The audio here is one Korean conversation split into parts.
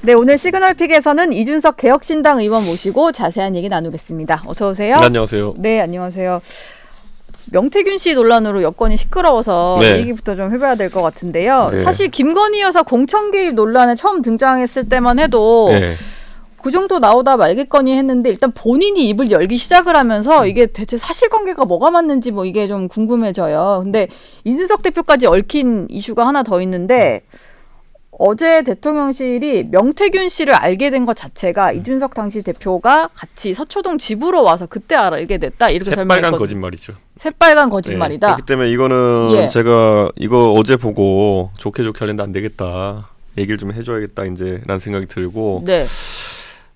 네, 오늘 시그널픽에서는 이준석 개혁신당 의원 모시고 자세한 얘기 나누겠습니다. 어서 오세요. 네, 안녕하세요. 네, 안녕하세요. 명태균 씨 논란으로 여권이 시끄러워서 이 얘기부터 좀 해봐야 될 것 같은데요. 네. 사실 김건희 여사 공천 개입 논란에 처음 등장했을 때만 해도 그 정도 나오다 말겠거니 했는데 일단 본인이 입을 열기 시작을 하면서 이게 대체 사실관계가 뭐가 맞는지 뭐 이게 좀 궁금해져요. 근데 이준석 대표까지 얽힌 이슈가 하나 더 있는데 어제 대통령실이 명태균 씨를 알게 된 것 자체가 이준석 당시 대표가 같이 서초동 집으로 와서 그때 알게 됐다 이렇게 설명했거든요. 새빨간 거짓말이죠. 새빨간 거짓말이다. 그렇기 때문에 이거는 제가 이거 어제 보고 좋게 하려는데 안 되겠다. 얘기를 좀 해줘야겠다 이제 라는 생각이 들고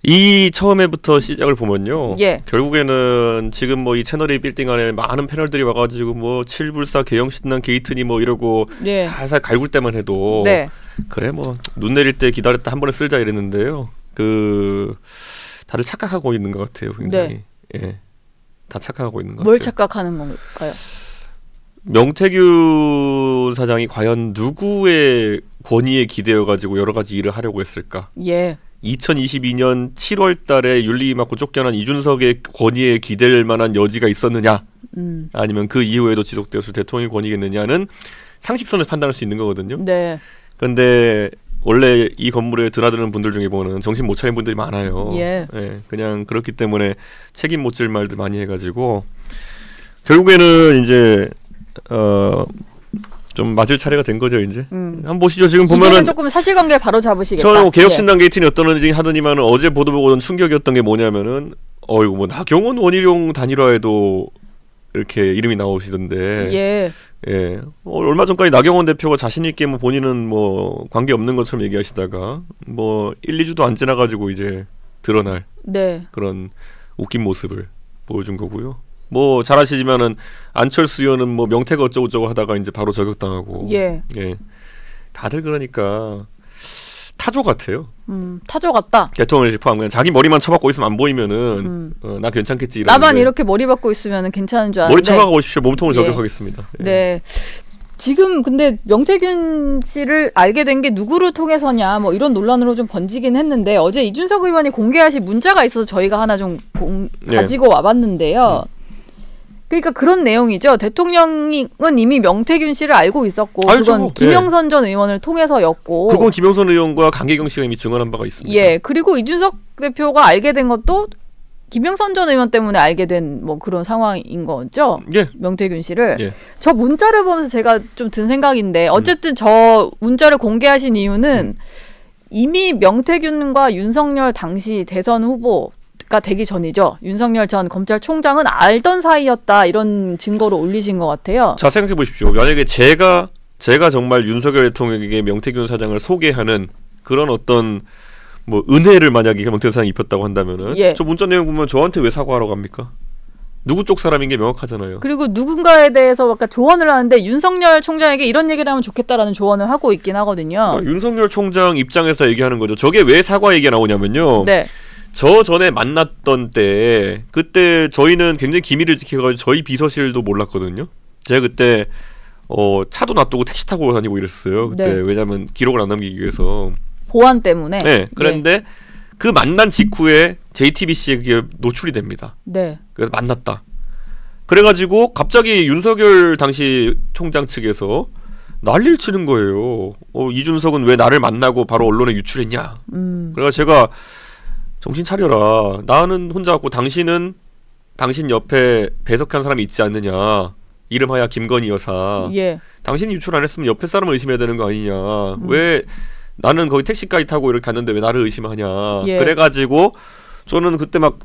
이 처음에부터 시작을 보면요. 결국에는 지금 뭐 이 채널A 빌딩 안에 많은 패널들이 와가지고 뭐 7불사 개혁신당 게이트니 뭐 이러고 살살 갈굴 때만 해도 그래 뭐 눈 내릴 때 기다렸다 한 번에 쓸자 이랬는데요. 다들 착각하고 있는 것 같아요. 굉장히. 다 착각하고 있는 것 같아요. 뭘 착각하는 건가요? 명태균 사장이 과연 누구의 권위에 기대어가지고 여러 가지 일을 하려고 했을까? 2022년 7월 달에 윤리 맞고 쫓겨난 이준석의 권위에 기댈 만한 여지가 있었느냐 아니면 그 이후에도 지속되었을 대통령의 권위겠느냐는 상식선을 판단할 수 있는 거거든요. 그런데 원래 이 건물에 드나드는 분들 중에 보면 정신 못 차린 분들이 많아요. 그냥 그렇기 때문에 책임 못 질 말들 많이 해가지고 결국에는 이제 좀 맞을 차례가 된 거죠 이제. 한번 보시죠. 지금 보면은 조금 사실관계 바로 잡으시겠다. 저는 개혁신당 게이트니 어떤 하더니만 어제 보도 보고는 충격이었던 게 뭐냐면은 이거 뭐 나경원 원희룡 단일화에도 이렇게 이름이 나오시던데. 얼마 전까지 나경원 대표가 자신 있게 뭐 본인은 뭐 관계 없는 것처럼 얘기하시다가 뭐 1-2주도 안 지나가지고 이제 드러날 그런 웃긴 모습을 보여준 거고요. 뭐 잘 아시지만은 안철수 의원은 뭐 명태가 어쩌고저쩌고 하다가 이제 바로 저격당하고 다들 그러니까 타조 같아요. 타조 같다. 대통령실 포함 그냥 자기 머리만 쳐박고 있으면 안 보이면은 나 괜찮겠지 이러는데 나만 이렇게 머리 박고 있으면 괜찮은 줄 아는데 머리 쳐박아 보십시오. 몸통을 저격하겠습니다. 지금 근데 명태균 씨를 알게 된 게 누구를 통해서냐 뭐 이런 논란으로 좀 번지긴 했는데 어제 이준석 의원이 공개하신 문자가 있어서 저희가 하나 좀 가지고 와봤는데요. 그러니까 그런 내용이죠. 대통령은 이미 명태균 씨를 알고 있었고 그건 김영선 전 의원을 통해서였고 그건 김영선 의원과 강계경 씨가 이미 증언한 바가 있습니다. 그리고 이준석 대표가 알게 된 것도 김영선 전 의원 때문에 알게 된 뭐 그런 상황인 거죠. 명태균 씨를. 저 문자를 보면서 제가 좀 든 생각인데 어쨌든 저 문자를 공개하신 이유는 이미 명태균과 윤석열 당시 대선 후보가 되기 전이죠. 윤석열 전 검찰총장은 알던 사이였다 이런 증거로 올리신 것 같아요. 자 생각해 보십시오. 만약에 제가 정말 윤석열 대통령에게 명태균 사장을 소개하는 그런 어떤 뭐 은혜를 만약에 명태균 사장이 입혔다고 한다면은 저 문자 내용 보면 저한테 왜 사과하러 갑니까? 누구 쪽 사람인 게 명확하잖아요. 그리고 누군가에 대해서 약간 조언을 하는데 윤석열 총장에게 이런 얘기를 하면 좋겠다라는 조언을 하고 있긴 하거든요. 윤석열 총장 입장에서 얘기하는 거죠. 저게 왜 사과 얘기가 나오냐면요. 저 전에 만났던 때 그때 저희는 굉장히 기밀을 지켜가지고 저희 비서실도 몰랐거든요. 제가 그때 차도 놔두고 택시 타고 다니고 이랬어요. 그때 왜냐면 기록을 안 남기기 위해서. 보안 때문에. 그런데 그 만난 직후에 JTBC에 그게 노출이 됩니다. 그래서 만났다. 그래가지고 갑자기 윤석열 당시 총장 측에서 난리를 치는 거예요. 이준석은 왜 나를 만나고 바로 언론에 유출했냐. 그래서 제가 정신 차려라. 나는 혼자 왔고 당신은 당신 옆에 배석한 사람이 있지 않느냐. 이름하여 김건희 여사. 당신이 유출 안 했으면 옆에 사람을 의심해야 되는 거 아니냐. 왜 나는 거기 택시까지 타고 이렇게 갔는데 왜 나를 의심하냐. 그래가지고 저는 그때 막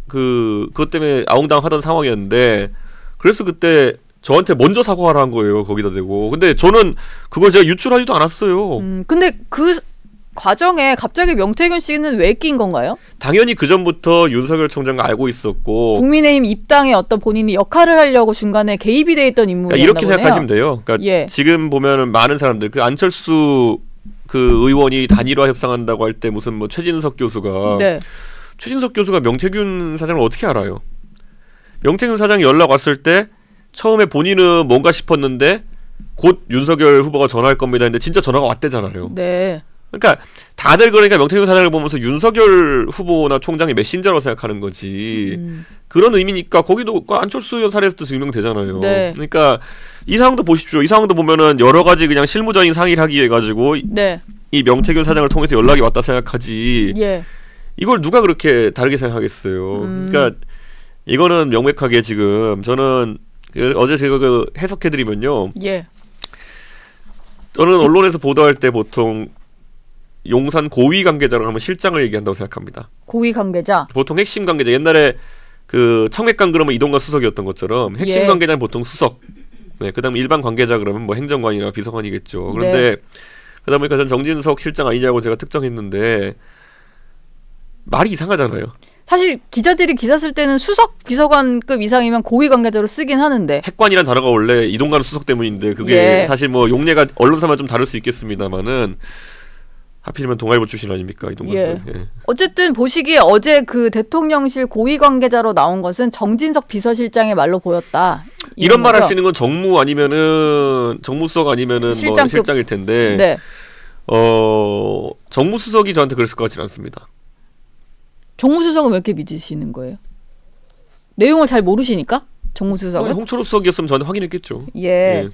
그것 때문에 아웅다웅 하던 상황이었는데 그래서 그때 저한테 먼저 사과하라 한 거예요. 거기다 대고. 근데 저는 그걸 제가 유출하지도 않았어요. 근데 그 과정에 갑자기 명태균 씨는 왜 낀 건가요? 당연히 그 전부터 윤석열 총장과 알고 있었고 국민의힘 입당에 어떤 본인이 역할을 하려고 중간에 개입이 돼 있던 인물이었나 보네요. 이렇게 생각하시면 돼요. 그러니까 지금 보면은 많은 사람들 그 안철수 그 의원이 단일화 협상한다고 할 때 무슨 뭐 최진석 교수가 명태균 사장을 어떻게 알아요? 명태균 사장이 연락 왔을 때 처음에 본인은 뭔가 싶었는데 곧 윤석열 후보가 전화할 겁니다 했는데 진짜 전화가 왔대잖아요. 그러니까 다들 그러니까 명태균 사장을 보면서 윤석열 후보나 총장이 메신저라고 생각하는 거지. 그런 의미니까 거기도 안철수 의원 사례에서도 증명되잖아요. 네. 그러니까 이 상황도 보십시오. 이 상황도 보면은 여러 가지 그냥 실무적인 상의를 하기 위해 가지고 네. 이 명태균 사장을 통해서 연락이 왔다 생각하지. 예. 이걸 누가 그렇게 다르게 생각하겠어요. 그러니까 이거는 명백하게 지금 저는 어제 제가 그 해석해드리면요. 예. 저는 언론에서 보도할 때 보통 용산 고위 관계자라고 하면 실장을 얘기한다고 생각합니다. 고위 관계자? 보통 핵심 관계자. 옛날에 그 청백관 그러면 이동관 수석이었던 것처럼 핵심 예. 관계자는 보통 수석. 네, 그다음 일반 관계자 그러면 뭐 행정관이나 비서관이겠죠. 그런데 네. 그러다 보니까 전 정진석 실장 아니냐고 제가 특정했는데 말이 이상하잖아요. 사실 기자들이 기사 쓸 때는 수석 비서관급 이상이면 고위 관계자로 쓰긴 하는데 핵관이란 단어가 원래 이동관 수석 때문인데 그게 예. 사실 뭐 용례가 언론사만 좀 다를 수 있겠습니다만은 하필이면 동아일보 출신 아닙니까 이동관 예. 수석. 예. 어쨌든 보시기에 어제 그 대통령실 고위 관계자로 나온 것은 정진석 비서실장의 말로 보였다. 이런 말 할 수 있는 건 정무 아니면은 정무수석 아니면은 뭐 실장일 텐데 네. 정무수석이 저한테 그랬을 것 같지는 않습니다. 정무수석은 왜 이렇게 믿으시는 거예요? 내용을 잘 모르시니까? 정무수석은? 홍철호 수석이었으면 저한테 확인했겠죠. 예. 예.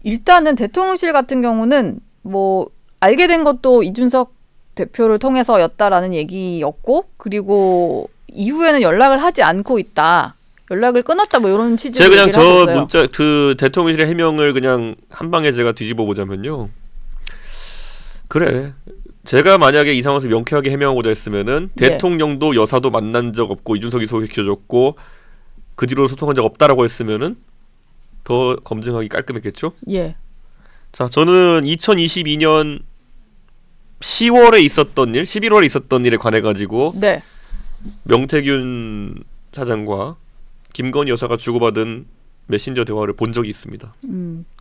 일단은 대통령실 같은 경우는 뭐 알게 된 것도 이준석 대표를 통해서였다라는 얘기였고 그리고 이후에는 연락을 하지 않고 있다. 연락을 끊었다 뭐 이런 취지로 제가 그냥 저 문자 그 대통령실의 해명을 그냥 한 방에 제가 뒤집어 보자면요. 그래. 제가 만약에 이 상황에서 명쾌하게 해명하고자 했으면은 예. 대통령도 여사도 만난 적 없고 이준석이 소개시켜줬고 그 뒤로 소통한 적 없다라고 했으면은 더 검증하기 깔끔했겠죠? 예. 자, 저는 2022년 10월에 있었던 일, 11월에 있었던 일에 관해 가지고 네. 명태균 사장과 김건희 여사가 주고받은 메신저 대화를 본 적이 있습니다.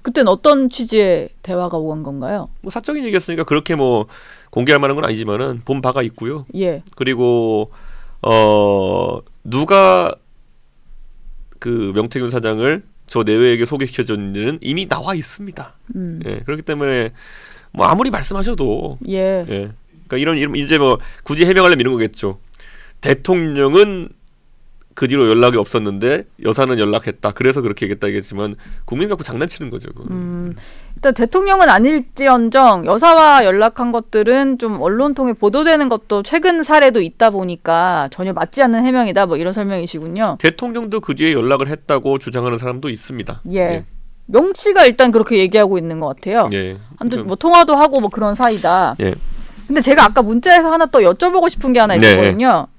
그때는 어떤 취지의 대화가 오간 건가요? 뭐 사적인 얘기였으니까 그렇게 뭐 공개할 만한 건 아니지만은 본 바가 있고요. 예. 그리고 누가 그 명태균 사장을 저 내외에게 소개시켜줬는지는 이미 나와 있습니다. 예. 그렇기 때문에 뭐 아무리 말씀하셔도 예. 예. 그러니까 이런 이제 뭐 굳이 해명하려면 이런 거겠죠. 대통령은 그 뒤로 연락이 없었는데 여사는 연락했다. 그래서 그렇게 얘기했다겠지만 국민 갖고 장난치는 거죠. 일단 대통령은 아닐지언정 여사와 연락한 것들은 좀 언론 통해 보도되는 것도 최근 사례도 있다 보니까 전혀 맞지 않는 해명이다. 뭐 이런 설명이시군요. 대통령도 그 뒤에 연락을 했다고 주장하는 사람도 있습니다. 예. 예. 명치가 일단 그렇게 얘기하고 있는 것 같아요. 예. 한두 뭐 통화도 하고 뭐 그런 사이다. 예. 근데 제가 아까 문자에서 하나 또 여쭤보고 싶은 게 하나 있었거든요. 네.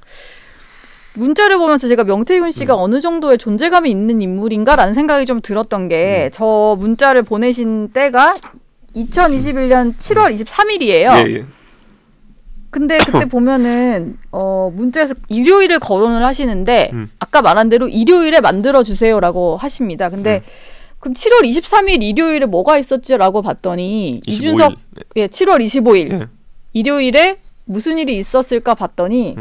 문자를 보면서 제가 명태균 씨가 어느 정도의 존재감이 있는 인물인가라는 생각이 좀 들었던 게 저 문자를 보내신 때가 2021년 7월 23일이에요. 예, 예. 근데 그때 보면은 문자에서 일요일을 거론을 하시는데 아까 말한 대로 일요일에 만들어주세요라고 하십니다. 근데 그럼 7월 23일 일요일에 뭐가 있었지라고 봤더니 25일. 이준석 예, 7월 25일 예. 일요일에 무슨 일이 있었을까 봤더니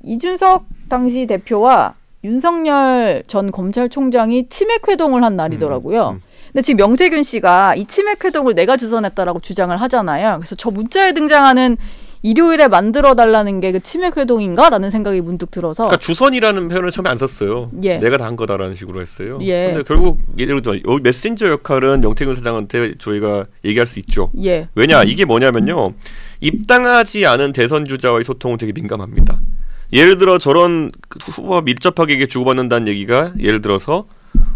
이준석 당시 대표와 윤석열 전 검찰총장이 치맥회동을 한 날이더라고요. 근데 지금 명태균 씨가 이 치맥회동을 내가 주선했다라고 주장을 하잖아요. 그래서 저 문자에 등장하는 일요일에 만들어달라는 게 그 치맥회동인가? 라는 생각이 문득 들어서. 그러니까 주선이라는 표현을 처음에 안 썼어요. 예. 내가 다 한 거다라는 식으로 했어요. 예. 근데 결국 예를 들어 메신저 역할은 명태균 사장한테 저희가 얘기할 수 있죠. 예. 왜냐? 이게 뭐냐면요. 입당하지 않은 대선 주자와의 소통은 되게 민감합니다. 예를 들어 저런 후보와 밀접하게 주고받는다는 얘기가 예를 들어서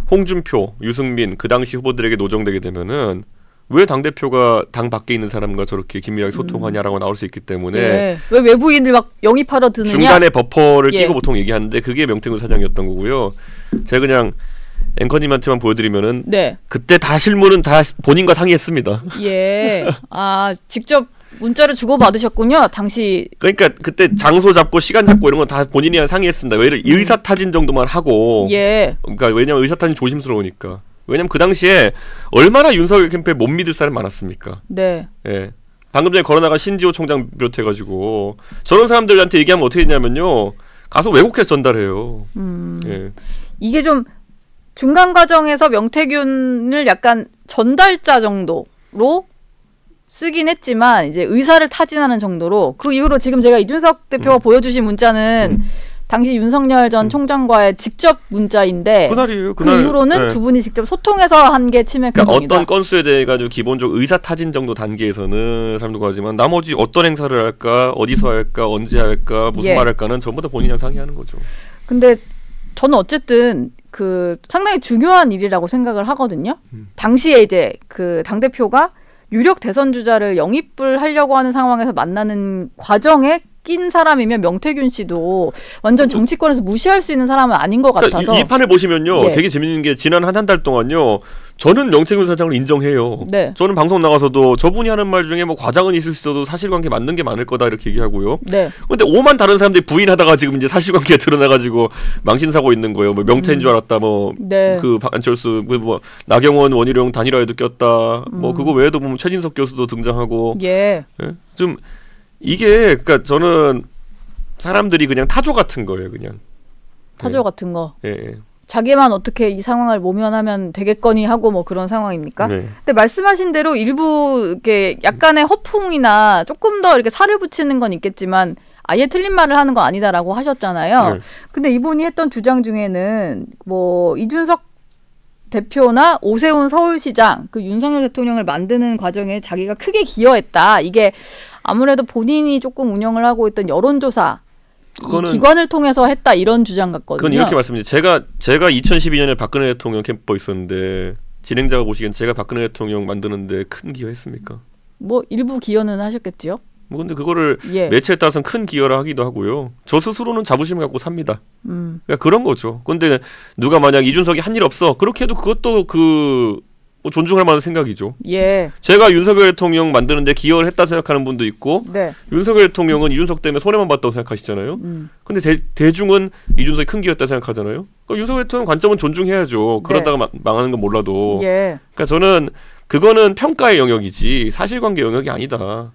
홍준표, 유승민 그 당시 후보들에게 노정되게 되면은 왜 당대표가 당 밖에 있는 사람과 저렇게 긴밀하게 소통하냐라고 나올 수 있기 때문에 예. 왜 외부인들 막 영입하러 드느냐 중간에 버퍼를 끼고 보통 얘기하는데 그게 명태균 사장이었던 거고요. 제가 그냥 앵커님한테만 보여드리면은 네. 그때 다 실무는 다 본인과 상의했습니다. 예. 아 직접 문자를 주고받으셨군요. 당시. 그러니까 그때 장소 잡고 시간 잡고 이런 건 다 본인이랑 상의했습니다. 왜냐면 의사타진 정도만 하고. 예. 그러니까 왜냐면 의사타진 조심스러우니까. 왜냐면 그 당시에 얼마나 윤석열 캠프에 못 믿을 사람이 많았습니까. 네. 예. 방금 전에 걸어나간 신지호 총장 비롯해가지고 저런 사람들한테 얘기하면 어떻게 되냐면요. 가서 왜곡해서 전달해요. 예. 이게 좀 중간 과정에서 명태균을 약간 전달자 정도로 쓰긴 했지만 이제 의사를 타진하는 정도로 그 이후로 지금 제가 이준석 대표가 보여주신 문자는 당시 윤석열 전 총장과의 직접 문자인데 그날이에요. 그 이후로는 두 분이 직접 소통해서 한 게 치매 그러니까 행동이다. 어떤 건수에 대해 가지고 기본적 의사 타진 정도 단계에서는 사람도 하지만 나머지 어떤 행사를 할까, 어디서 할까, 언제 할까, 무슨 말 할까는 전부 다 본인이랑 상의하는 거죠. 근데 저는 어쨌든 그 상당히 중요한 일이라고 생각을 하거든요. 당시에 이제 그 당대표가 유력 대선 주자를 영입을 하려고 하는 상황에서 만나는 과정에 낀 사람이면 명태균 씨도 완전 정치권에서 무시할 수 있는 사람은 아닌 것 같아서. 그러니까 이 판을 보시면요. 되게 재밌는 게 지난 한 달 동안요. 저는 명태균 사장을 인정해요. 네. 저는 방송 나가서도 저분이 하는 말 중에 뭐 과장은 있을 수 있어도 사실관계 맞는 게 많을 거다 이렇게 얘기하고요. 네. 근데 오만 다른 사람들이 부인하다가 지금 이제 사실관계가 드러나가지고 망신사고 있는 거예요. 뭐 명태인 줄 알았다. 뭐 그 안철수 뭐 나경원 원희룡 단일화에도 꼈다. 뭐 그거 외에도 보면 최진석 교수도 등장하고. 좀 이게 그러니까 저는 사람들이 그냥 타조 같은 거예요. 그냥 타조 같은 거. 자기만 어떻게 이 상황을 모면하면 되겠거니 하고 뭐 그런 상황입니까? 근데 말씀하신 대로 일부 이렇게 약간의 허풍이나 조금 더 이렇게 살을 붙이는 건 있겠지만 아예 틀린 말을 하는 거 아니다라고 하셨잖아요. 근데 이분이 했던 주장 중에는 뭐 이준석 대표나 오세훈 서울시장 그 윤석열 대통령을 만드는 과정에 자기가 크게 기여했다. 이게 아무래도 본인이 조금 운영을 하고 있던 여론조사 기관을 통해서 했다 이런 주장 같거든요. 그건 이렇게 말씀드려요. 제가 2012년에 박근혜 대통령 캠프에 있었는데 진행자가 보시기엔 제가 박근혜 대통령 만드는데 큰 기여했습니까? 뭐 일부 기여는 하셨겠지요. 뭐 근데 그거를 매체에 따라서는 큰 기여를 하기도 하고요. 저 스스로는 자부심을 갖고 삽니다. 그러니까 그런 거죠. 근데 누가 만약 이준석이 한 일 없어 그렇게 해도 그것도 뭐 존중할 만한 생각이죠. 제가 윤석열 대통령 만드는데 기여를 했다 생각하는 분도 있고 윤석열 대통령은 이준석 때문에 손해만 봤다고 생각하시잖아요. 근데 대중은 이준석이 큰 기여했다 생각하잖아요. 그러니까 윤석열 대통령 관점은 존중해야죠. 그러다가 망하는 건 몰라도. 그러니까 저는 그거는 평가의 영역이지 사실관계 영역이 아니다.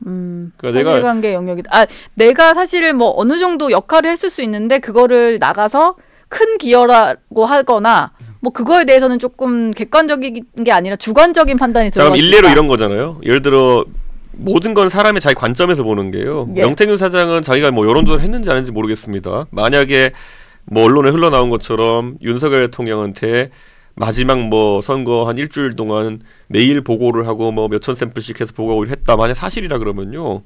그러니까 사실관계 영역이다. 내가 사실 뭐 어느 정도 역할을 했을 수 있는데 그거를 나가서 큰 기여라고 하거나 뭐 그거에 대해서는 조금 객관적인 게 아니라 주관적인 판단이 들어갈 수 있다. 일례로 이런 거잖아요. 예를 들어 모든 건 사람의 자기 관점에서 보는 게요. 명태균 사장은 자기가 뭐 여론조사를 했는지 안 했는지 모르겠습니다. 만약에 뭐 언론에 흘러나온 것처럼 윤석열 대통령한테 마지막 뭐 선거 한 일주일 동안 매일 보고를 하고 뭐 몇천 샘플씩 해서 보고를 했다. 만약 사실이라 그러면요.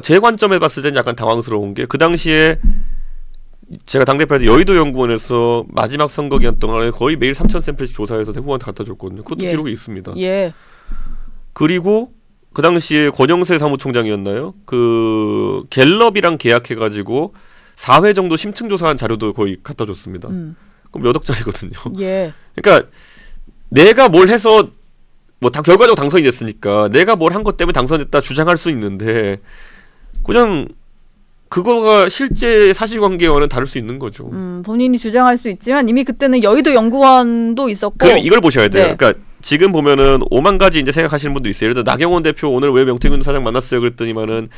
제 관점에 봤을 때는 약간 당황스러운 게 그 당시에 제가 당대표한테 여의도 연구원에서 마지막 선거 기간 동안에 거의 매일 3천 샘플씩 조사해서 대구한테 갖다 줬거든요. 그것도 기록이 있습니다. 그리고 그 당시에 권영세 사무총장이었나요? 그 갤럽이랑 계약해가지고 4회 정도 심층 조사한 자료도 거의 갖다 줬습니다. 그럼 몇 억짜리거든요. 그러니까 내가 뭘 해서 뭐 다 결과적으로 당선이 됐으니까 내가 뭘 한 것 때문에 당선됐다 주장할 수 있는데 그냥 그거가 실제 사실관계와는 다를 수 있는 거죠. 본인이 주장할 수 있지만 이미 그때는 여의도 연구원도 있었고. 이걸 보셔야 돼요. 그러니까 지금 보면은 5만 가지 이제 생각하시는 분도 있어요. 예를 들어 나경원 대표 오늘 왜 명태균 사장 만났어요? 그랬더니만은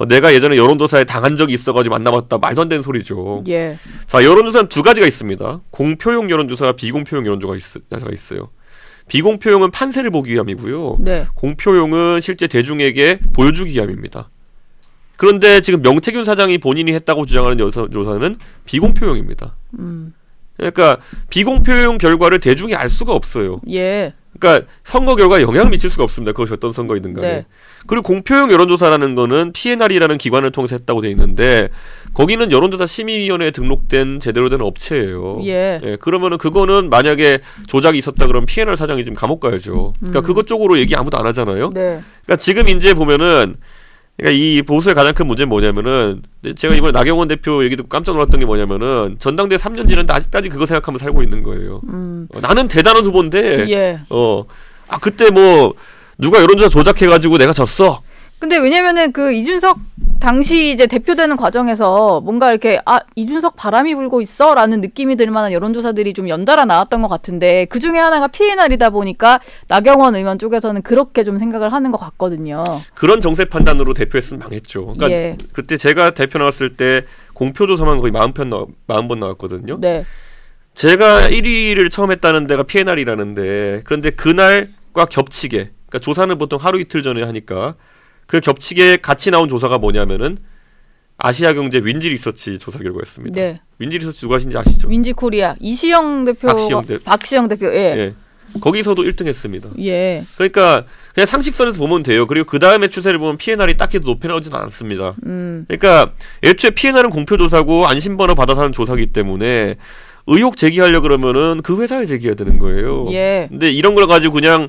내가 예전에 여론조사에 당한 적이 있어가지고 만나봤다. 말도 안 되는 소리죠. 자, 여론조사는 두 가지가 있습니다. 공표용 여론조사와 비공표용 여론조사가 있어요. 비공표용은 판세를 보기 위함이고요. 공표용은 실제 대중에게 보여주기 위함입니다. 그런데 지금 명태균 사장이 본인이 했다고 주장하는 조사는 비공표용입니다. 그러니까 비공표용 결과를 대중이 알 수가 없어요. 그러니까 선거 결과에 영향을 미칠 수가 없습니다. 그것이 어떤 선거이든 간에. 그리고 공표용 여론조사라는 거는 PNR이라는 기관을 통해서 했다고 돼 있는데 거기는 여론조사 심의위원회에 등록된 제대로 된 업체예요. 그러면은 그거는 만약에 조작이 있었다 그러면 PNR 사장이 지금 감옥 가야죠. 그러니까 그것 쪽으로 얘기 아무도 안 하잖아요. 그러니까 지금 이제 보면은 그러니까 이 보수의 가장 큰 문제는 뭐냐면은 제가 이번에 나경원 대표 얘기 듣고 깜짝 놀랐던 게 뭐냐면은 전당대회 3년 지났는데 아직까지 그거 생각하면서 살고 있는 거예요. 나는 대단한 후보인데 그때 뭐 누가 여론조사 조작해가지고 내가 졌어. 근데 왜냐면은 그 이준석 당시 이제 대표되는 과정에서 뭔가 이렇게 이준석 바람이 불고 있어라는 느낌이 들 만한 여론조사들이 좀 연달아 나왔던 것 같은데 그 중에 하나가 PNR이다 보니까 나경원 의원 쪽에서는 그렇게 좀 생각을 하는 것 같거든요. 그런 정세 판단으로 대표했으면 망했죠. 그러니까 그때 제가 대표 나왔을 때 공표조사만 거의 40번 나왔거든요. 제가 1위를 처음 했다는 데가 PNR이라는데 그런데 그날과 겹치게 그러니까 조사는 보통 하루 이틀 전에 하니까 그 겹치게 같이 나온 조사가 뭐냐면은 아시아경제 윈지 리서치 조사 결과였습니다. 네. 윈지 리서치 누가 하신지 아시죠? 윈지 코리아 이시영 대표, 박시영 대표, 예. 예. 거기서도 1등했습니다. 예. 그러니까 그냥 상식선에서 보면 돼요. 그리고 그 다음에 추세를 보면 P&R이 딱히 높게 나오진 않습니다. 그러니까 애초에 P&R은 공표조사고 안심번호 받아서 하는 조사기 때문에 의혹 제기하려 그러면은 그 회사에 제기해야 되는 거예요. 예. 근데 이런 걸 가지고 그냥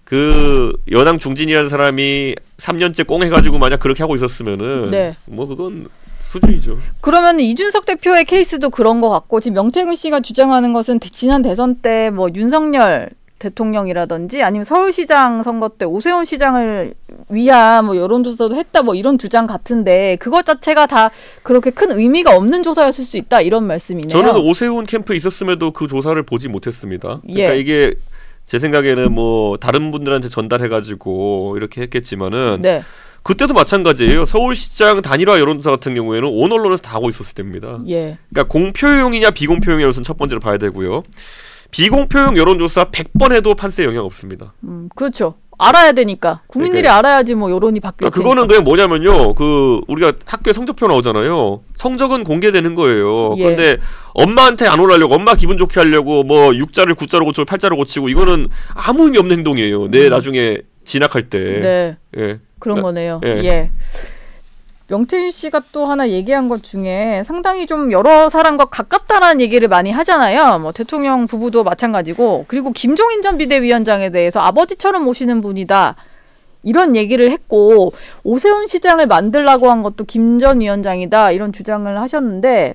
그 여당 중진이라는 사람이 3년째 꽁 해가지고 만약 그렇게 하고 있었으면은 네. 뭐 그건 수준이죠. 그러면 이준석 대표의 케이스도 그런 것 같고 지금 명태균 씨가 주장하는 것은 지난 대선 때 뭐 윤석열 대통령이라든지 아니면 서울시장 선거 때 오세훈 시장을 위한 뭐 여론조사도 했다 뭐 이런 주장 같은데 그것 자체가 다 그렇게 큰 의미가 없는 조사였을 수 있다 이런 말씀이네요. 저는 오세훈 캠프에 있었음에도 그 조사를 보지 못했습니다. 그러니까 예. 이게 제 생각에는 뭐 다른 분들한테 전달해가지고 이렇게 했겠지만은 네. 그때도 마찬가지예요. 서울시장 단일화 여론조사 같은 경우에는 온 언론에서 다 하고 있었을 때입니다. 예. 그러니까 공표용이냐 비공표용이냐는 첫 번째로 봐야 되고요. 비공표용 여론조사 100번 해도 판세에 영향 없습니다. 그렇죠. 알아야 되니까 국민들이 그러니까, 알아야지 뭐 여론이 바뀔 테니까. 그거는 그냥 뭐냐면요. 그 우리가 학교에 성적표 나오잖아요. 성적은 공개되는 거예요. 예. 그런데 엄마한테 안 올라려고 엄마 기분 좋게 하려고 뭐 6자를 9자로 고치고 8자로 고치고 이거는 아무 의미 없는 행동이에요. 내 나중에 진학할 때. 네. 예. 그런 거네요. 예. 예. 명태균 씨가 또 하나 얘기한 것 중에 상당히 좀 여러 사람과 가깝다라는 얘기를 많이 하잖아요. 뭐 대통령 부부도 마찬가지고 그리고 김종인 전 비대위원장에 대해서 아버지처럼 모시는 분이다. 이런 얘기를 했고 오세훈 시장을 만들라고 한 것도 김 전 위원장이다. 이런 주장을 하셨는데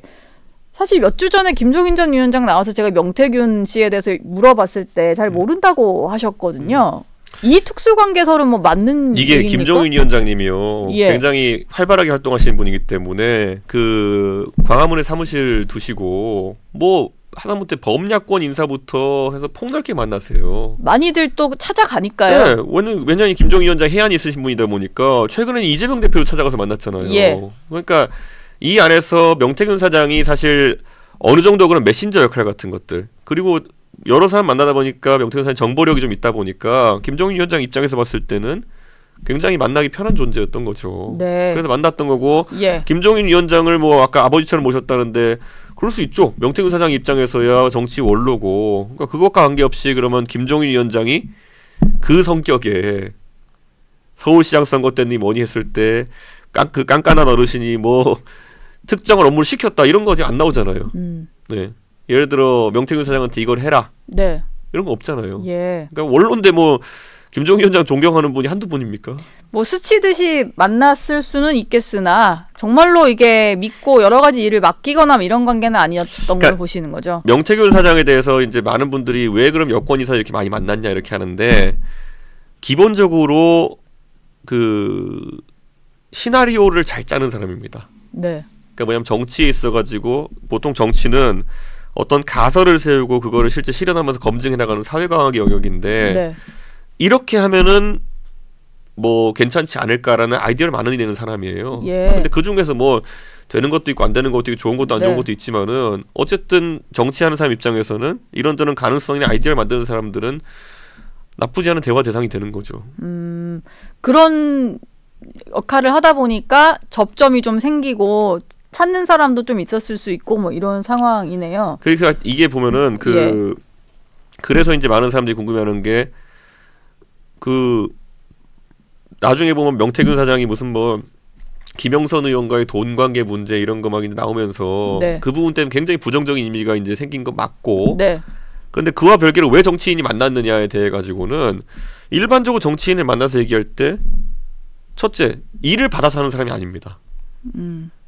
사실 몇 주 전에 김종인 전 위원장 나와서 제가 명태균 씨에 대해서 물어봤을 때 잘 모른다고 하셨거든요. 이 특수관계설은 뭐 맞는 이게 얘기입니까? 김종인 위원장님이요. 예. 굉장히 활발하게 활동하시는 분이기 때문에 그 광화문에 사무실 두시고 뭐 하다못해 범야권 인사부터 해서 폭넓게 만나세요. 많이들 또 찾아가니까요. 네, 왜냐하면 김종인 위원장 해안이 있으신 분이다 보니까 최근에는 이재명 대표를 찾아가서 만났잖아요. 예. 그러니까 이 안에서 명태균 사장이 사실 어느 정도 그런 메신저 역할 같은 것들 그리고 여러 사람 만나다 보니까 명태균 사장이 정보력이 좀 있다 보니까 김종인 위원장 입장에서 봤을 때는 굉장히 만나기 편한 존재였던 거죠. 네. 그래서 만났던 거고 예. 김종인 위원장을 뭐 아까 아버지처럼 모셨다는데 그럴 수 있죠. 명태균 사장 입장에서야 정치 원로고 그러니까 그것과 관계없이 그러면 김종인 위원장이 그 성격에 서울시장 선거 때니 뭐니 했을 때 그 깐깐한 어르신이 뭐 특정한 업무를 시켰다 이런 거 아직 안 나오잖아요. 네. 예를 들어 명태균 사장한테 이걸 해라. 네. 이런 거 없잖아요. 예. 그러니까 원로인데 뭐 김종인 위원장 존경하는 분이 한두 분입니까? 뭐 스치듯이 만났을 수는 있겠으나 정말로 이게 믿고 여러 가지 일을 맡기거나 이런 관계는 아니었던 그러니까 걸 보시는 거죠. 명태균 사장에 대해서 이제 많은 분들이 왜 그럼 여권 이사 이렇게 많이 만났냐 이렇게 하는데 기본적으로 그 시나리오를 잘 짜는 사람입니다. 네. 그러니까 뭐냐면 정치에 있어가지고 보통 정치는 어떤 가설을 세우고 그거를 실제 실현하면서 검증해 나가는 사회과학의 영역인데 네. 이렇게 하면은 뭐 괜찮지 않을까라는 아이디어를 만들어내는 사람이에요. 예. 근데 그 중에서 뭐 되는 것도 있고 안 되는 것도 있고 좋은 것도 안 좋은 것도 있지만은 어쨌든 정치하는 사람 입장에서는 이런저런 가능성이나 아이디어를 만드는 사람들은 나쁘지 않은 대화 대상이 되는 거죠. 그런 역할을 하다 보니까 접점이 좀 생기고 찾는 사람도 좀 있었을 수 있고 뭐 이런 상황이네요. 그러니까 이게 보면은 그래서 이제 많은 사람들이 궁금해하는 게 그 나중에 보면 명태균 사장이 무슨 뭐 김영선 의원과의 돈 관계 문제 이런 거 막 나오면서 네. 그 부분 때문에 굉장히 부정적인 이미지가 이제 생긴 거 맞고. 네. 그런데 그와 별개로 왜 정치인이 만났느냐에 대해 가지고는 일반적으로 정치인을 만나서 얘기할 때 첫째 일을 받아서 하는 사람이 아닙니다.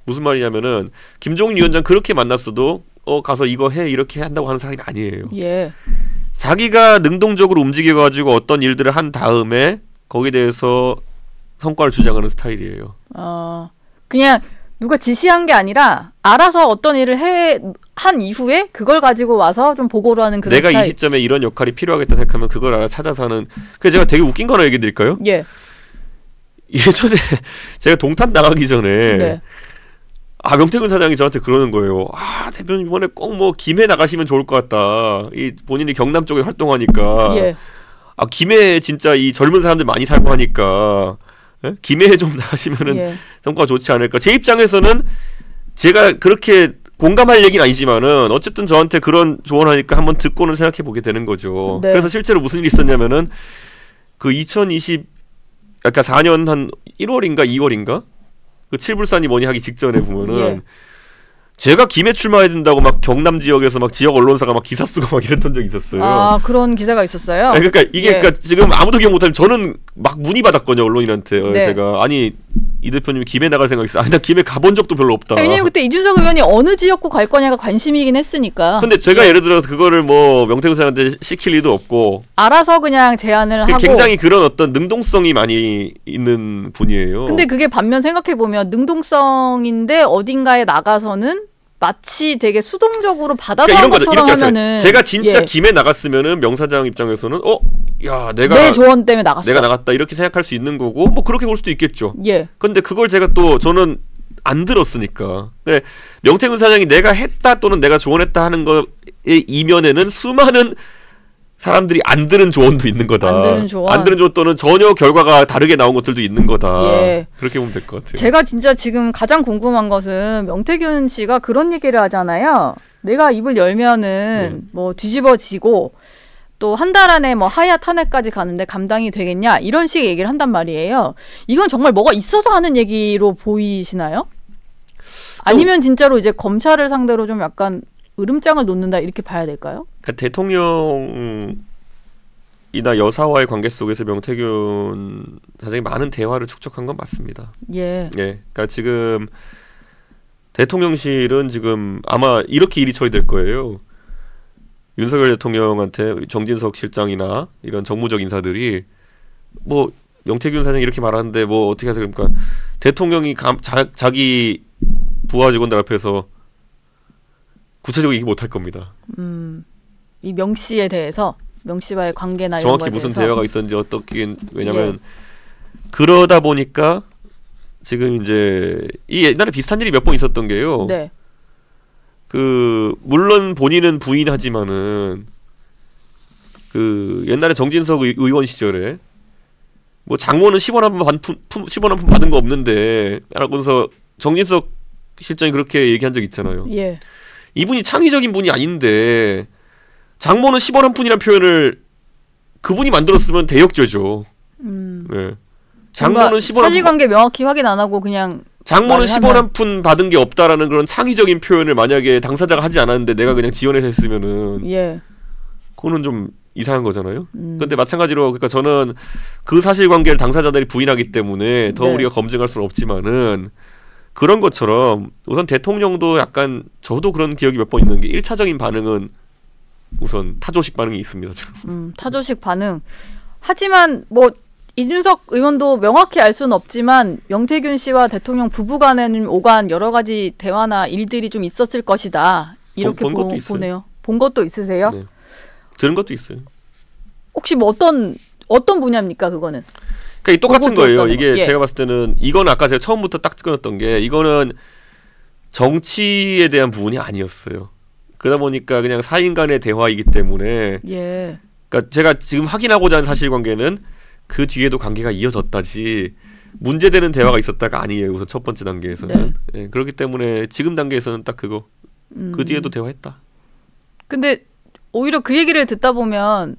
무슨 말이냐면은 김종인 위원장 그렇게 만났어도 가서 이거 해 이렇게 한다고 하는 사람이 아니에요. 예. 자기가 능동적으로 움직여가지고 어떤 일들을 한 다음에 거기에 대해서 성과를 주장하는 스타일이에요. 그냥 누가 지시한 게 아니라 알아서 어떤 일을 한 이후에 그걸 가지고 와서 좀 보고를 하는 그런 내가 스타일. 이 시점에 이런 역할이 필요하겠다 생각하면 그걸 알아 찾아서 하는. 그래서 제가 되게 웃긴 거 하나 얘기 드릴까요? 예. 예전에 제가 동탄 나가기 전에 네. 명태균 사장이 저한테 그러는 거예요. 대표님 이번에 꼭 뭐 김해 나가시면 좋을 것 같다. 이 본인이 경남 쪽에 활동하니까. 예. 김해에 진짜 이 젊은 사람들 많이 살고 하니까 김해에 좀 나가시면은 성과가 좋지 않을까. 제 입장에서는 제가 그렇게 공감할 얘기는 아니지만은 어쨌든 저한테 그런 조언하니까 한번 듣고는 생각해 보게 되는 거죠. 네. 그래서 실제로 무슨 일이 있었냐면은 그 2020 약간 4년 한 1월인가 2월인가 그 칠불산이 뭐니 하기 직전에 보면은 제가 김해 출마해야 된다고 막 경남 지역에서 막 지역 언론사가 막 기사 쓰고 막 이랬던 적이 있었어요. 아, 그런 기사가 있었어요? 네, 그러니까 이게 그러니까 지금 아무도 기억 못하면 저는 막 문의 받았거든요, 언론인한테. 제가 아니 이 대표님이 김해 나갈 생각 있어? 아니 나 김해 가본 적도 별로 없다. 왜냐면 그때 이준석 의원이 어느 지역구 갈 거냐가 관심이긴 했으니까. 근데 제가 예를 들어서 그거를 뭐 명태균 사장한테 시킬 리도 없고 알아서 그냥 제안을 하고. 굉장히 그런 어떤 능동성이 많이 있는 분이에요. 근데 그게 반면 생각해보면 능동성인데 어딘가에 나가서는 마치 되게 수동적으로 받아서 한 것처럼 하면은 제가 진짜 김해 나갔으면은 명사장 입장에서는 야 내가 내 조언 때문에 나갔어. 내가 나갔다 이렇게 생각할 수 있는 거고 뭐 그렇게 볼 수도 있겠죠. 예. 근데 그걸 제가 또 저는 안 들었으니까. 근데 명태균 사장이 내가 했다 또는 내가 조언했다 하는 거의 이면에는 수많은 사람들이 안 들은 조언도 있는 거다. 안 들은 조언. 안 들은 조언 또는 전혀 결과가 다르게 나온 것들도 있는 거다. 그렇게 보면 될 것 같아요. 제가 진짜 지금 가장 궁금한 것은 명태균 씨가 그런 얘기를 하잖아요. 내가 입을 열면은 뭐 뒤집어지고 또 한 달 안에 뭐 하야 탄핵까지 가는데 감당이 되겠냐 이런 식의 얘기를 한단 말이에요. 이건 정말 뭐가 있어서 하는 얘기로 보이시나요? 아니면 진짜로 이제 검찰을 상대로 좀 약간 으름장을 놓는다 이렇게 봐야 될까요? 그러니까 대통령이나 여사와의 관계 속에서 명태균 사장이 많은 대화를 축적한 건 맞습니다. 그러니까 지금 대통령실은 지금 아마 이렇게 일이 처리될 거예요. 윤석열 대통령한테 정진석 실장이나 이런 정무적 인사들이 뭐 명태균 사장이 이렇게 말하는데 뭐 어떻게 하세요? 그러니까 대통령이 자기 부하 직원들 앞에서 구체적으로 얘기 못할 겁니다. 이 명 씨에 대해서 명 씨와의 관계나 정확히 이런 무슨 대해서. 대화가 있었는지 어떻게 왜냐면 그러다 보니까 지금 이제 이 옛날에 비슷한 일이 몇 번 있었던 게요. 그 물론 본인은 부인하지만은 그 옛날에 정진석 의원 시절에 뭐 장모는 10원 한 푼 받은 거 없는데 라고서 정진석 실장이 그렇게 얘기한 적 있잖아요. 이분이 창의적인 분이 아닌데 장모는 10원 한 푼이라는 표현을 그분이 만들었으면 대역죄죠. 장모는 10원 사실관계 명확히 확인 안 하고 그냥 장모는 10원 한 푼 받은 게 없다라는 그런 창의적인 표현을 만약에 당사자가 하지 않았는데 내가 그냥 지원해서 했으면은 그거는 좀 이상한 거잖아요. 근데 마찬가지로 그러니까 저는 그 사실관계를 당사자들이 부인하기 때문에 더 우리가 검증할 수는 없지만은 그런 것처럼 우선 대통령도 약간 저도 그런 기억이 몇 번 있는 게 1차적인 반응은 우선 타조식 반응이 있습니다. 타조식 반응. 하지만 뭐 이준석 의원도 명확히 알 수는 없지만 명태균 씨와 대통령 부부 간에는 오간 여러 가지 대화나 일들이 좀 있었을 것이다. 이렇게 보네요. 본 것도 있으세요? 네. 들은 것도 있어요. 혹시 뭐 어떤 분야입니까 그거는? 그러니까 똑같은 거예요. 이게 제가 봤을 때는 이건 아까 제가 처음부터 딱 끊었던 게 이거는 정치에 대한 부분이 아니었어요. 그러다 보니까 그냥 사인 간의 대화이기 때문에 그러니까 제가 지금 확인하고자 하는 사실관계는 그 뒤에도 관계가 이어졌다지 문제되는 대화가 있었다가 아니에요. 우선 첫 번째 단계에서는. 그렇기 때문에 지금 단계에서는 딱 그거. 그 뒤에도 대화했다. 근데 오히려 그 얘기를 듣다 보면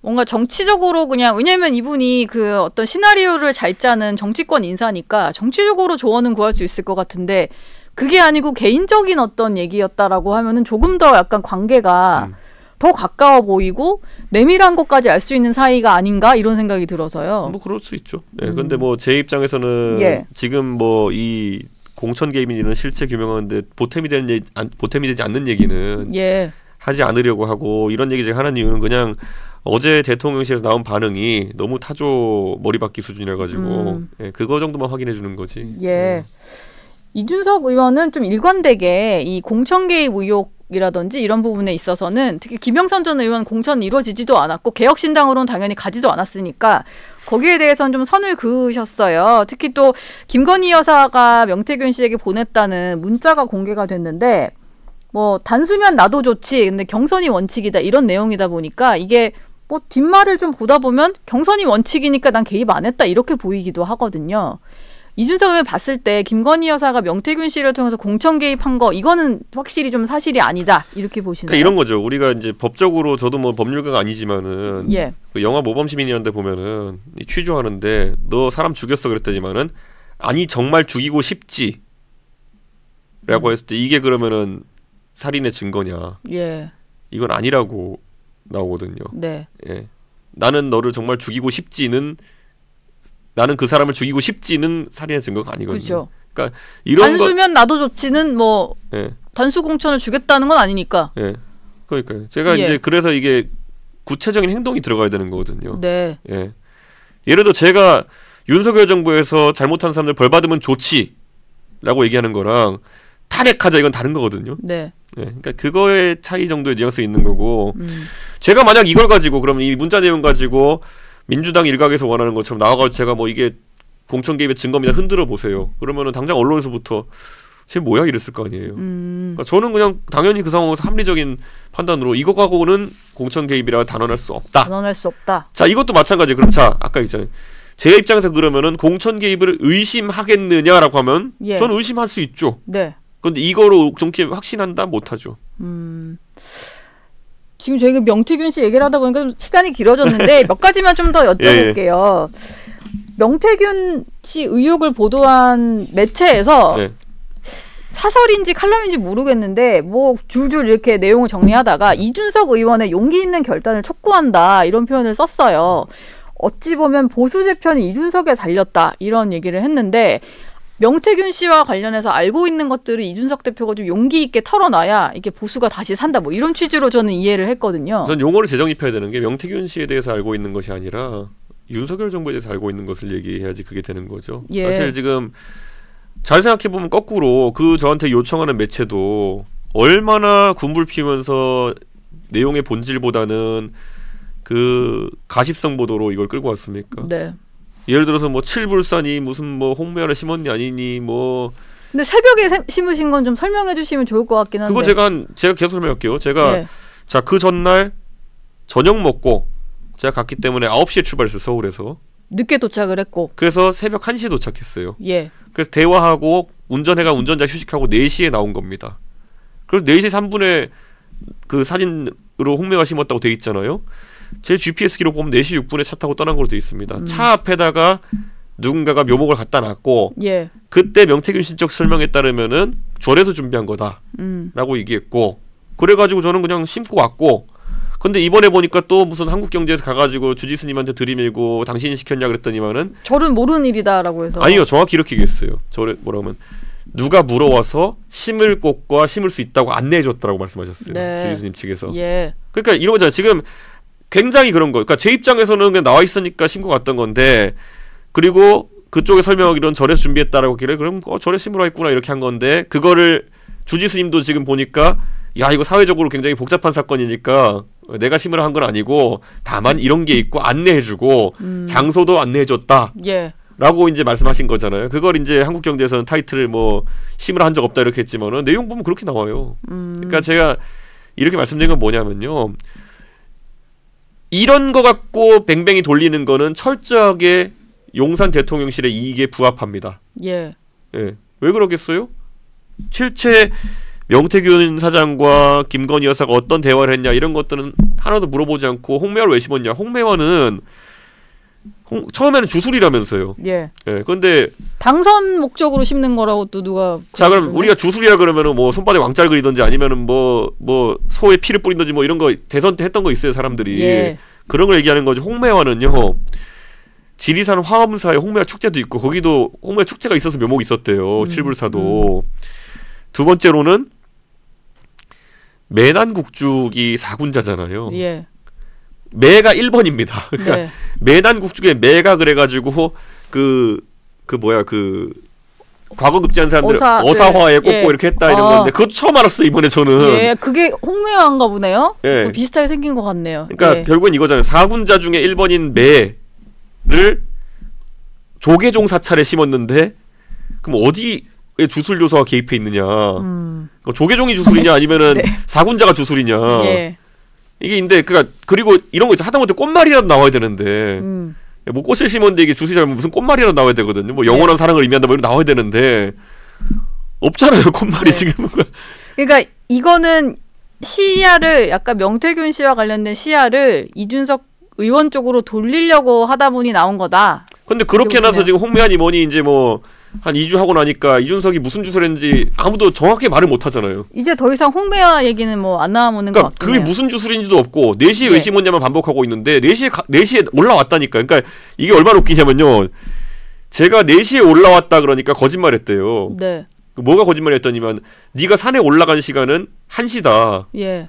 뭔가 정치적으로 그냥 왜냐면 이분이 그 어떤 시나리오를 잘 짜는 정치권 인사니까 정치적으로 조언은 구할 수 있을 것 같은데 그게 아니고 개인적인 어떤 얘기였다라고 하면은 조금 더 약간 관계가 더 가까워 보이고 내밀한 것까지 알 수 있는 사이가 아닌가 이런 생각이 들어서요. 뭐 그럴 수 있죠. 근데 뭐 제 입장에서는 지금 뭐 이 공천 개입이는 실체 규명하는데 보탬이 되지 않는 얘기는 하지 않으려고 하고 이런 얘기 제가 하는 이유는 그냥 어제 대통령실에서 나온 반응이 너무 타조 머리박기 수준이라 가지고 그거 정도만 확인해 주는 거지. 이준석 의원은 좀 일관되게 이 공천 개입 의혹이라든지 이런 부분에 있어서는 특히 김영선 전 의원 공천 이루어지지도 않았고 개혁신당으로는 당연히 가지도 않았으니까 거기에 대해서는 좀 선을 그으셨어요. 특히 또 김건희 여사가 명태균 씨에게 보냈다는 문자가 공개가 됐는데 뭐 단수면 나도 좋지 근데 경선이 원칙이다 이런 내용이다 보니까 이게 뭐 뒷말을 좀 보다 보면 경선이 원칙이니까 난 개입 안 했다 이렇게 보이기도 하거든요. 이준석 의원 봤을 때 김건희 여사가 명태균 씨를 통해서 공천 개입한 거 이거는 확실히 좀 사실이 아니다 이렇게 보시나요? 그러니까 이런 거죠. 우리가 이제 법적으로 저도 뭐 법률가가 아니지만은 예. 그 영화 모범시민이라는데 보면은 취조하는데 너 사람 죽였어 그랬더니만은 아니 정말 죽이고 싶지라고 했을 때 이게 그러면은 살인의 증거냐? 예. 이건 아니라고 나오거든요. 네. 예. 나는 너를 정말 죽이고 싶지는 나는 그 사람을 죽이고 싶지는 살인의 증거가 아니거든요. 그렇죠. 그러니까 이런 단수면 나도 좋지는 뭐 예. 단수 공천을 주겠다는 건 아니니까. 예. 그러니까요. 제가 예. 이제 그래서 이게 구체적인 행동이 들어가야 되는 거거든요. 네. 예. 예를 들어 제가 윤석열 정부에서 잘못한 사람들 벌 받으면 좋지라고 얘기하는 거랑 탄핵하자 이건 다른 거거든요. 네. 예. 그러니까 그거의 차이 정도의 뉘앙스 있는 거고. 제가 만약 이걸 가지고 그러면 이 문자 내용 가지고 민주당 일각에서 원하는 것처럼 나와가지고 제가 뭐 이게 공천 개입의 증거입니다 흔들어 보세요. 그러면은 당장 언론에서부터 쟤 뭐야 이랬을 거 아니에요. 그러니까 저는 그냥 당연히 그 상황에서 합리적인 판단으로 이거 갖고는 공천 개입이라 단언할 수 없다. 단언할 수 없다. 자 이것도 마찬가지. 그럼 자 아까 있잖아요. 제 입장에서 그러면은 공천 개입을 의심하겠느냐라고 하면 예. 저는 의심할 수 있죠. 네. 그런데 이거로 정치 확신한다 못하죠. 지금 저희가 명태균 씨 얘기를 하다 보니까 좀 시간이 길어졌는데 몇 가지만 좀 더 여쭤볼게요. 예. 명태균 씨 의혹을 보도한 매체에서 네. 사설인지 칼럼인지 모르겠는데 뭐 줄줄 이렇게 내용을 정리하다가 이준석 의원의 용기 있는 결단을 촉구한다 이런 표현을 썼어요. 어찌 보면 보수 재편이 이준석에 달렸다 이런 얘기를 했는데 명태균 씨와 관련해서 알고 있는 것들을 이준석 대표가 좀 용기 있게 털어놔야 이게 보수가 다시 산다 뭐 이런 취지로 저는 이해를 했거든요. 전 용어를 재정립해야 되는 게 명태균 씨에 대해서 알고 있는 것이 아니라 윤석열 정부에 대해서 알고 있는 것을 얘기해야지 그게 되는 거죠. 예. 사실 지금 잘 생각해보면 거꾸로 그 저한테 요청하는 매체도 얼마나 군불 피우면서 내용의 본질보다는 그 가십성 보도로 이걸 끌고 왔습니까? 네. 예를 들어서 뭐 칠불산이 무슨 뭐 홍매화를 심었니 아니니 뭐. 근데 새벽에 심으신 건 좀 설명해 주시면 좋을 것 같긴 한데. 그거 제가 계속 설명할게요. 제가 네. 자 그 전날 저녁 먹고 제가 갔기 때문에 9시에 출발했어요. 서울에서. 늦게 도착을 했고. 그래서 새벽 1시에 도착했어요. 예. 그래서 대화하고 운전해가 운전자 휴식하고 4시에 나온 겁니다. 그래서 4시 3분에 그 사진으로 홍매화 심었다고 돼 있잖아요. 제 GPS 기록 보면 4시 6분에 차 타고 떠난 걸로 돼 있습니다. 차 앞에다가 누군가가 묘목을 갖다 놨고 예. 그때 명태균 신적 설명에 따르면은 절에서 준비한 거다 라고 얘기했고 그래가지고 저는 그냥 심고 왔고 근데 이번에 보니까 또 무슨 한국경제에서 가가지고 주지스님한테 들이밀고 당신이 시켰냐 그랬더니만은 절은 모르는 일이다라고 해서 아니요 정확히 이렇게 얘기했어요. 절에 뭐라고 하면 누가 물어와서 심을 곳과 심을 수 있다고 안내해줬다라고 말씀하셨어요. 네. 주지스님 측에서. 예. 그러니까 이런 거잖아요. 지금 굉장히 그런 거. 그러니까 제 입장에서는 그냥 나와 있으니까 신고 갔던 건데 그리고 그쪽에 설명하기로는 절에서 준비했다라고 하길래 그럼 절에 심으러 했구나 이렇게 한 건데 그거를 주지스님도 지금 보니까 야 이거 사회적으로 굉장히 복잡한 사건이니까 내가 심으러 한 건 아니고 다만 이런 게 있고 안내해주고 장소도 안내해줬다. 예. 라고 이제 말씀하신 거잖아요. 그걸 이제 한국경제에서는 타이틀을 뭐 심으러 한 적 없다 이렇게 했지만은 내용 보면 그렇게 나와요. 그러니까 제가 이렇게 말씀드린 건 뭐냐면요. 이런 거 갖고 뱅뱅이 돌리는 거는 철저하게 용산 대통령실의 이익에 부합합니다. 예. 예. 왜 그러겠어요? 실제 명태균 사장과 김건희 여사가 어떤 대화를 했냐 이런 것들은 하나도 물어보지 않고 홍매화를 왜 심었냐. 홍매화는 처음에는 주술이라면서요. 예. 예. 근데 당선 목적으로 심는 거라고 또 누가 자 그럼 우리가 주술이라 그러면은 뭐 손바닥에 왕자를 그리든지 아니면은 뭐 소의 피를 뿌린든지 뭐 이런 거 대선 때 했던 거 있어요 사람들이. 예. 그런 걸 얘기하는 거죠. 홍매화는요. 지리산 화엄사에 홍매화 축제도 있고 거기도 홍매화 축제가 있어서 묘목이 있었대요. 칠불사도. 두 번째로는 매난국죽이 4군자잖아요. 예. 매가 1번입니다. 그러니까 네. 매난국죽에 매가 그래가지고 과거 급제한 사람들 어사화에 꽂고 예. 이렇게 했다 이런 건데 그것도 처음 알았어요 이번에 저는. 예, 그게 홍매화인가 보네요. 예. 뭐 비슷하게 생긴 것 같네요. 그러니까 예. 결국은 이거잖아요. 4군자 중에 1번인 매를 조계종 사찰에 심었는데 그럼 어디에 주술 요소가 개입해 있느냐? 조계종이 주술이냐 아니면은 네. 4군자가 주술이냐? 예. 이게 근데 그리고 이런 거 있죠. 하다못해 꽃말이라도 나와야 되는데 뭐 꽃을 심었는데 이게 주시 잘못 무슨 꽃말이라도 나와야 되거든요. 뭐 영원한 사랑을 의미한다 뭐 이런 나와야 되는데 없잖아요. 꽃말이 지금. 그러니까 이거는 시야를 약간 명태균 씨와 관련된 시야를 이준석 의원 쪽으로 돌리려고 하다 보니 나온 거다. 근데 그렇게 나서 지금 홍매한이 뭐니 이제 뭐 한 2주 하고 나니까 이준석이 무슨 짓을 했는지 아무도 정확히 말을 못 하잖아요. 이제 더 이상 홍매화 얘기는 뭐 안 나오는 것 같긴 그게 해요. 무슨 주술인지도 없고 4시에 왜 심었냐만 반복하고 있는데 4시에 올라왔다니까. 그러니까 이게 얼마나 웃기냐면요. 제가 4시에 올라왔다 그러니까 거짓말했대요. 네. 뭐가 거짓말이었더니만 네가 산에 올라간 시간은 1시다. 예.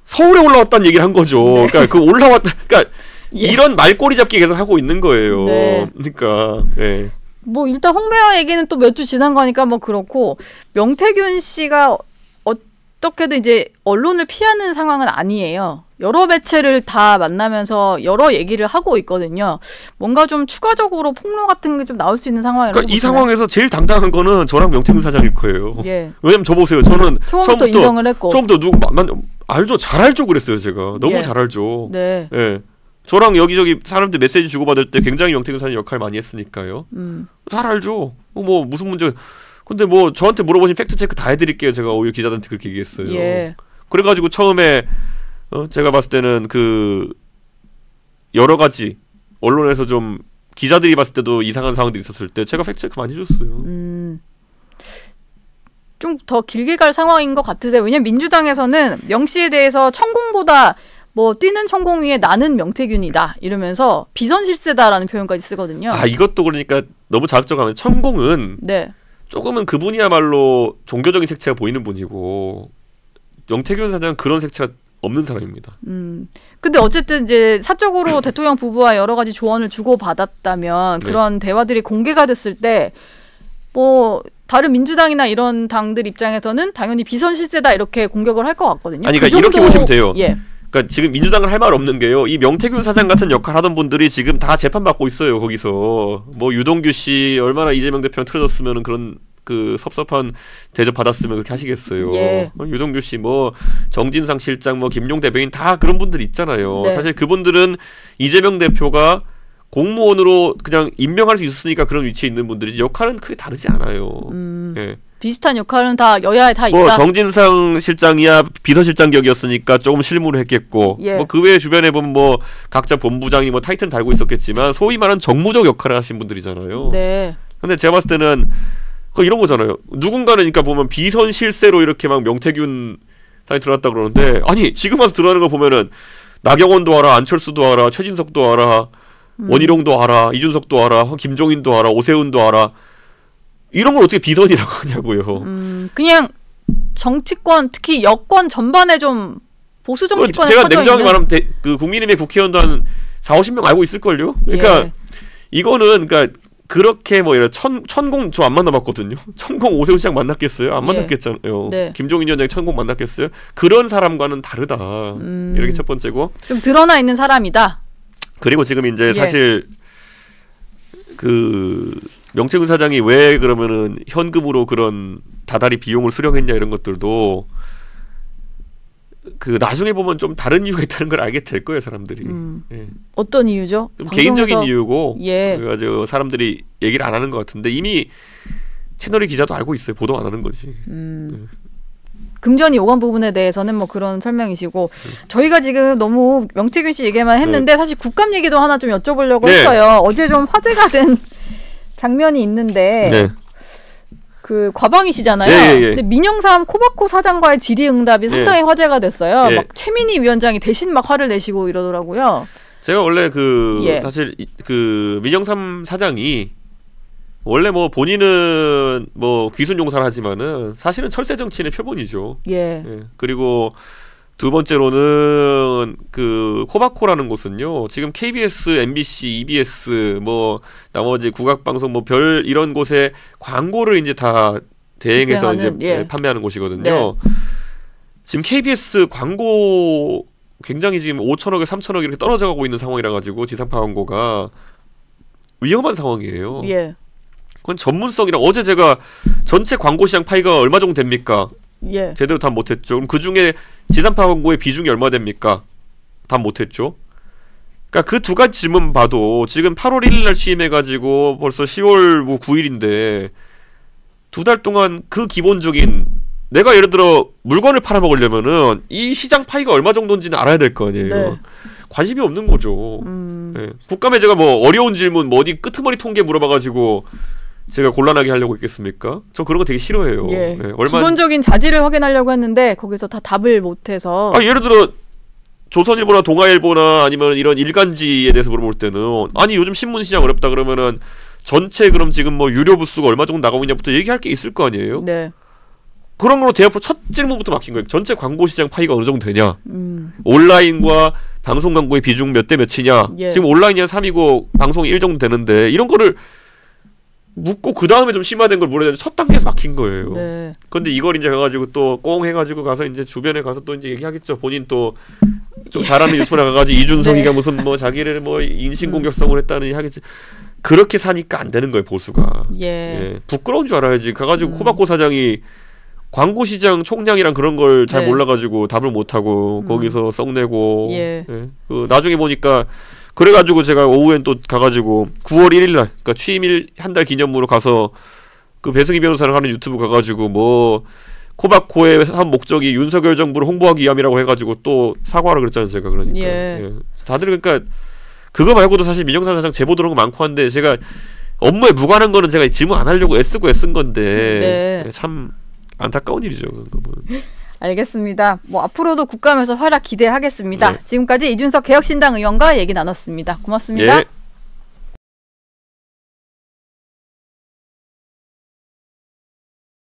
서울에 올라왔다는 얘기를 한 거죠. 네. 그러니까 그 올라왔다. 그러니까 이런 말꼬리 잡기 계속 하고 있는 거예요. 네. 그러니까 예. 뭐 일단 홍매화 얘기는 또 몇 주 지난 거니까 뭐 그렇고 명태균 씨가 어떻게든 이제 언론을 피하는 상황은 아니에요. 여러 매체를 다 만나면서 여러 얘기를 하고 있거든요. 뭔가 좀 추가적으로 폭로 같은 게 좀 나올 수 있는 상황이라고. 그러니까 이 상황에서 제일 당당한 거는 저랑 명태균 사장일 거예요. 예. 왜냐면 저 보세요. 저는 처음부터 인정을 했고. 처음부터 누구 알죠? 잘 알죠 그랬어요 제가. 너무 잘 알죠. 네. 예. 저랑 여기저기 사람들 메시지 주고받을 때 굉장히 명태균 사장님 역할 많이 했으니까요. 잘 알죠. 뭐 무슨 문제. 근데 뭐 저한테 물어보신 팩트 체크 다 해드릴게요. 제가 오히려 기자들한테 그렇게 얘기했어요. 예. 그래가지고 처음에 제가 봤을 때는 여러 가지 언론에서 좀 기자들이 봤을 때도 이상한 상황들이 있었을 때 제가 팩트 체크 많이 해줬어요. 좀 더 길게 갈 상황인 것 같으세요. 왜냐면 민주당에서는 명 씨에 대해서 천공보다 뭐 뛰는 천공 위에 나는 명태균이다 이러면서 비선실세다라는 표현까지 쓰거든요. 아 이것도 그러니까 너무 자극적하면 천공은 네. 조금은 그분이야말로 종교적인 색채가 보이는 분이고 명태균 사장은 그런 색채가 없는 사람입니다. 근데 어쨌든 이제 사적으로 대통령 부부와 여러 가지 조언을 주고 받았다면 그런 대화들이 공개가 됐을 때 뭐 다른 민주당이나 이런 당들 입장에서는 당연히 비선실세다 이렇게 공격을 할 것 같거든요. 아니 그러니까 이렇게 보시면 돼요. 예. 그러니까 지금 민주당은 할 말 없는 게요. 이 명태균 사장 같은 역할 하던 분들이 지금 다 재판받고 있어요. 거기서 뭐 유동규 씨 얼마나 이재명 대표랑 틀어졌으면 그런 섭섭한 대접 받았으면 그렇게 하시겠어요. 예. 유동규 씨 뭐 정진상 실장 뭐 김용 대변인 다 그런 분들 있잖아요. 네. 사실 그분들은 이재명 대표가 공무원으로 그냥 임명할 수 있었으니까 그런 위치에 있는 분들이 역할은 크게 다르지 않아요. 예. 비슷한 역할은 다 여야에 다 있다. 뭐 정진상 실장이야 비서실장 격이었으니까 조금 실무를 했겠고 예. 뭐 그 외에 주변에 보면 뭐 각자 본부장이 뭐 타이틀 달고 있었겠지만 소위 말하는 정무적 역할을 하신 분들이잖아요. 네. 근데 제가 봤을 때는 이런 거잖아요. 누군가는 그러니까 보면 비선 실세로 이렇게 막 명태균 사이 들어왔다 그러는데 아니 지금 와서 들어가는 거 보면은 나경원도 알아, 안철수도 알아, 최진석도 알아, 원희룡도 알아, 이준석도 알아, 김종인도 알아, 오세훈도 알아. 이런 걸 어떻게 비선이라고 하냐고요. 그냥 정치권 특히 여권 전반에 좀 보수 정치권에 제가 냉정하게 말하면 국민의힘의 국회의원도 한 40-50명 알고 있을걸요. 그러니까 이거는 그러니까 그렇게 뭐 이런 천공 저 안 만나봤거든요. 천공 오세훈 시장 만났겠어요? 안 만났겠잖아요. 네. 김종인 위원장이 천공 만났겠어요? 그런 사람과는 다르다. 이렇게 첫 번째고. 좀 드러나 있는 사람이다. 그리고 지금 이제 사실 명태균 사장이 왜 그러면은 현금으로 그런 다달이 비용을 수령했냐 이런 것들도 나중에 보면 좀 다른 이유가 있다는 걸 알게 될 거예요 사람들이. 예. 어떤 이유죠? 좀 개인적인 이유고 예. 그래가지고 사람들이 얘기를 안 하는 것 같은데 이미 채널의 기자도 알고 있어요. 보도 안 하는 거지. 금전이 오간 부분에 대해서는 뭐 그런 설명이시고 저희가 지금 너무 명태균 씨 얘기만 했는데 사실 국감 얘기도 하나 좀 여쭤보려고 했어요. 어제 좀 화제가 된 장면이 있는데 과방이시잖아요. 근데 민영삼 코바코 사장과의 질의응답이 상당히 화제가 됐어요. 막 최민희 위원장이 대신 막 화를 내시고 이러더라고요. 제가 원래 사실 민영삼 사장이 원래 뭐 본인은 뭐 귀순 용사를 하지만은 사실은 철새 정치인의 표본이죠. 그리고 두 번째로는 코바코라는 곳은요. 지금 KBS, MBC, EBS 뭐 나머지 국악방송 뭐 별 이런 곳에 광고를 이제 다 대행해서 이제 판매하는 곳이거든요. 지금 KBS 광고 굉장히 지금 5천억에 3천억 이렇게 떨어져 가고 있는 상황이라 가지고 지상파 광고가 위험한 상황이에요. 그건 전문성이랑 어제 제가 전체 광고 시장 파이가 얼마 정도 됩니까? 제대로 다 못했죠. 그럼 그 중에 지상파 광고의 비중이 얼마 됩니까? 답 못했죠. 그러니까 그 두 가지 질문 봐도 지금 8월 1일 날 취임해가지고 벌써 10월 9일인데 2달 동안 그 기본적인 내가 예를 들어 물건을 팔아먹으려면은 이 시장 파이가 얼마 정도인지는 알아야 될 거 아니에요. 네. 관심이 없는 거죠. 네. 국감에 제가 뭐 어려운 질문 뭐 어디 끄트머리 통계 물어봐가지고 제가 곤란하게 하려고 했겠습니까? 저 그런 거 되게 싫어해요. 예. 네. 기본적인 자질을 확인하려고 했는데 거기서 다 답을 못해서 예를 들어 조선일보나 동아일보나 아니면 이런 일간지에 대해서 물어볼 때는 아니 요즘 신문 시장 어렵다 그러면은 전체 그럼 지금 뭐 유료 부수가 얼마 정도 나가고 있냐부터 얘기할 게 있을 거 아니에요? 네. 그런 걸로 대학교 첫 질문부터 막힌 거예요. 전체 광고 시장 파이가 어느 정도 되냐? 온라인과 방송 광고의 비중 몇 대 몇이냐? 예. 지금 온라인이 한 3이고 방송이 1 정도 되는데 이런 거를 묻고 그 다음에 좀 심화된 걸 물어야 되는데 첫 단계에서 막힌 거예요. 네. 근데 이걸 이제 가가지고 또 꽁 해가지고 가서 이제 주변에 가서 또 이제 얘기하겠죠. 본인 또 좀 잘하는 유튜브나 가가지고 이준석이가 네. 무슨 뭐 자기를 뭐 인신공격성을 했다는 얘기 하겠지. 그렇게 사니까 안 되는 거예요, 보수가. 예. 부끄러운 줄 알아야지. 가가지고 코바코 사장이 광고 시장 총량이랑 그런 걸 잘 네. 몰라가지고 답을 못하고 거기서 썩내고. 예. 그 나중에 보니까 그래가지고 제가 오후엔 또 가가지고 9월 1일날 그러니까 취임일 한 달 기념으로 가서 그 배승희 변호사랑 하는 유튜브 가가지고 뭐 코바코의 한 목적이 윤석열 정부를 홍보하기 위함이라고 해가지고 또 사과하라 그랬잖아요 제가. 그러니까 예. 다들 그러니까 그거 말고도 사실 민영상 사장 제보 들어온 거 많고 한데 제가 업무에 무관한 거는 제가 질문 안 하려고 애쓴 건데 네. 참 안타까운 일이죠. 알겠습니다. 뭐 앞으로도 국감에서 활약 기대하겠습니다. 네. 지금까지 이준석 개혁신당 의원과 얘기 나눴습니다. 고맙습니다. 예.